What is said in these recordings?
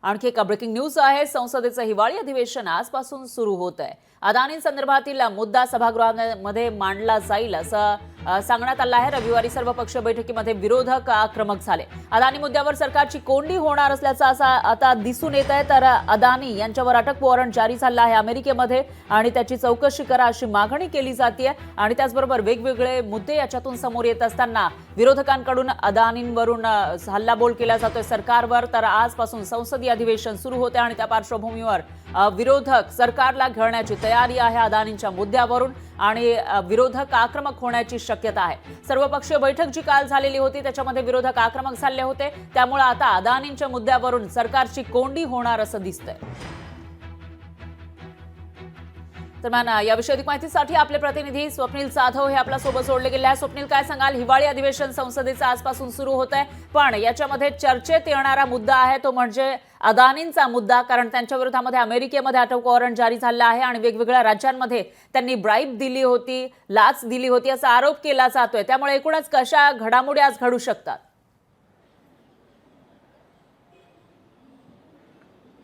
आणखी एक breaking news आहे। संसदेचं हिवाळी अधिवेशन आजपासून सुरू होत आहे। अदानींसंदर्भातील मुद्दा सभागृहामध्ये मांडला जाईल असं सांगण्यात आलं आहे। रविवारी सर्वपक्षीय बैठकीमध्ये विरोधक आक्रमक झाले। अदानी मुद्द्यावर सरकारची कोंडी होणार असल्याचं आता दिसून येत आहे। तर अदानी यांच्यावर अटक वॉरंट जारी झालं आहे अमेरिकेमध्ये आणि त्याची चौकशी करा अशी मागणी केली जाते। आणि त्याचबरोबर वेगवेगळे मुद्दे याच्यातून समोर येत असताना विरोधकांकडून अदानींवरून हल्लाबोल केला जातोय सरकारवर। तर आजपासून संसदीय अधिवेशन सुरू होते आणि त्या पार्श्वभूमीवर विरोधक सरकारला घेरण्याची तयारी आहे अदानींच्या मुद्द्यावरून आणि विरोधक आक्रमक होण्याची शक्यता आहे। सर्वपक्षीय बैठक जी काल झालेली होती त्याच्यामध्ये विरोधक आक्रमक झाले होते, त्यामुळे आता अदानींच्या मुद्द्यावरून सरकारची कोंडी होणार असं दिसतंय। दरम्यान याविषयी अधिक माहितीसाठी आपले प्रतिनिधी स्वप्नील जाधव हे आपल्या सोबत जोडले गेले आहेत। स्वप्नील, काय सांगाल? हिवाळी अधिवेशन संसदेचं आजपासून सुरू होत आहे, पण याच्यामध्ये चर्चेत येणारा मुद्दा आहे तो म्हणजे अदानींचा मुद्दा, कारण त्यांच्या विरोधामध्ये अमेरिकेमध्ये अटक वॉरंट जारी झाला आहे आणि वेगवेगळ्या राज्यांमध्ये त्यांनी ब्राईब दिली होती, लाच दिली होती असा आरोप केला जातोय। त्यामुळे एकूणच कशा घडामोडी आज घडू शकतात?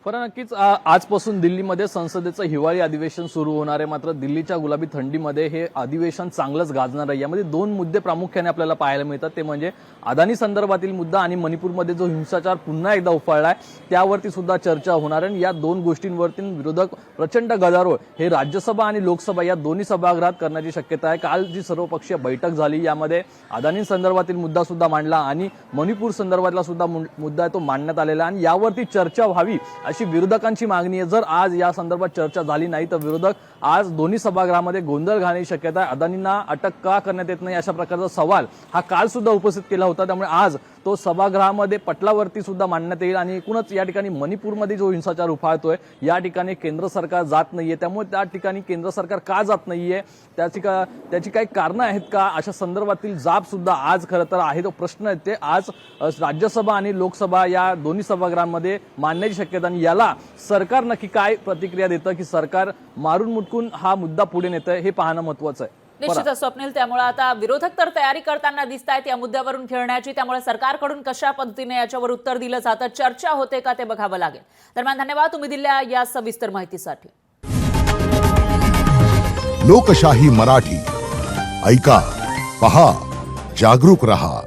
फरक नक्कीच आजपासून दिल्लीमध्ये संसदेचं हिवाळी अधिवेशन सुरू होणार आहे। मात्र दिल्लीच्या गुलाबी थंडीमध्ये हे अधिवेशन चांगलंच गाजणार आहे। यामध्ये दोन मुद्दे प्रामुख्याने आपल्याला पाहायला मिळतात, ते म्हणजे अदानी संदर्भातील मुद्दा आणि मणिपूरमध्ये जो हिंसाचार पुन्हा एकदा उफाळलाय त्यावरती सुद्धा चर्चा होणार आहे। या दोन गोष्टींवरती विरोधक प्रचंड गदारोळ हे राज्यसभा आणि लोकसभा या दोन्ही सभागृहात करण्याची शक्यता आहे। काल जी सर्वपक्षीय बैठक झाली यामध्ये अदानी संदर्भातील मुद्दा सुद्धा मांडला आणि मणिपूर संदर्भातला सुद्धा मुद्दा तो मांडण्यात आलेला आणि यावरती चर्चा व्हावी अशी विरोधकांची मागणी आहे। जर आज या संदर्भात चर्चा झाली नाही तर विरोधक आज दोन्ही सभागृहामध्ये गोंधळ घालण्याची शक्यता आहे। अदानींना अटक का करण्यात येत नाही अशा प्रकारचा सवाल हा काल सुद्धा उपस्थित केला होता, त्यामुळे आज तो सभागृहामध्ये पटलावरती सुद्धा मांडण्यात येईल। आणि एकूणच या ठिकाणी मणिपूरमध्ये जो हिंसाचार उफाळतोय या ठिकाणी केंद्र सरकार जात नाहीये, त्यामुळे त्या ठिकाणी केंद्र सरकार का जात नाहीये त्याची काही कारणं आहेत का अशा संदर्भातील जाब सुद्धा आज खरं तर आहे तो प्रश्न आहे ते आज राज्यसभा आणि लोकसभा या दोन्ही सभागृहांमध्ये मांडण्याची शक्यता। आणि याला सरकार नक्की काय प्रतिक्रिया देतं की सरकार मारून मुटकून हा मुद्दा पुढे नेतंय हे पाहणं महत्त्वाचं आहे। निश्चितच स्वप्नील, त्यामुळे आता विरोधक तर तयारी करताना दिसत आहेत या मुद्द्यावरून खेळण्याची, त्यामुळे सरकारकडून कशा पद्धतीने याच्यावर उत्तर दिलं जातं, चर्चा होते का ते बघावं लागेल। दरम्यान धन्यवाद तुम्ही दिलेल्या या सविस्तर माहितीसाठी। लोकशाही मराठी ऐका, पहा, जागरूक रहा।